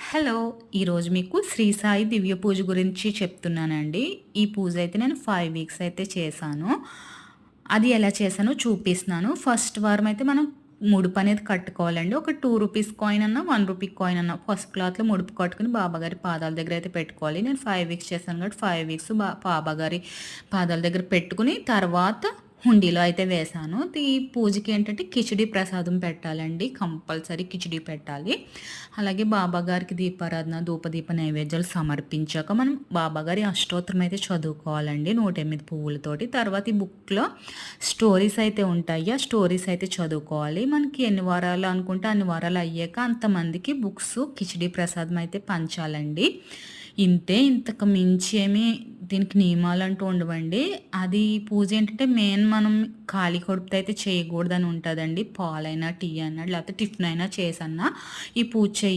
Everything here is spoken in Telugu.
హలో! ఈరోజు మీకు శ్రీ సాయి దివ్య పూజ గురించి చెప్తున్నానండి. ఈ పూజ అయితే నేను 5 వీక్స్ అయితే చేశాను. అది ఎలా చేశానో చూపిస్తున్నాను. ఫస్ట్ వారం అయితే మనం ముడుపనేది కట్టుకోవాలండి. ఒక రూ. 2 కాయిన్ అన్నా, రూ. 1 కాయిన్ అన్నా పసుపు క్లాత్‌లో ముడుపు కట్టుకొని బాబాగారి పాదాల దగ్గర అయితే పెట్టుకోవాలి. నేను 5 వీక్స్ చేశాను కాబట్టి 5 వీక్స్ బాబాగారి పాదాల దగ్గర పెట్టుకొని తర్వాత హుండీలో అయితే వేశాను. ఈ పూజకి ఏంటంటే కిచిడీ ప్రసాదం పెట్టాలండి. కంపల్సరీ కిచిడీ పెట్టాలి. అలాగే బాబాగారికి దీపారాధన, ధూపదీప నైవేద్యాలు సమర్పించాక మనం బాబాగారి అష్టోత్తరం అయితే చదువుకోవాలండి 108 పువ్వులతోటి. తర్వాత ఈ బుక్‌లో స్టోరీస్ అయితే ఉంటాయి. ఆ స్టోరీస్ అయితే చదువుకోవాలి. మనకి ఎన్ని వారాలు అనుకుంటే అన్ని వారాలు అయ్యాక అంతమందికి బుక్స్ కిచిడీ ప్రసాదం అయితే పంచాలండి. ఇంతే, ఇంతకు మించి ఏమి దీనికి నియమాలంటూ ఉండవండి. అది పూజ ఏంటంటే మెయిన్ మనం ఖాళీ కడుపుతో అయితే చేయకూడదని ఉంటదండి. పాలైనా, టీ అయినా లేకపోతే టిఫిన్ అయినా చేసన్నా ఈ పూజ చెయ్యాలి.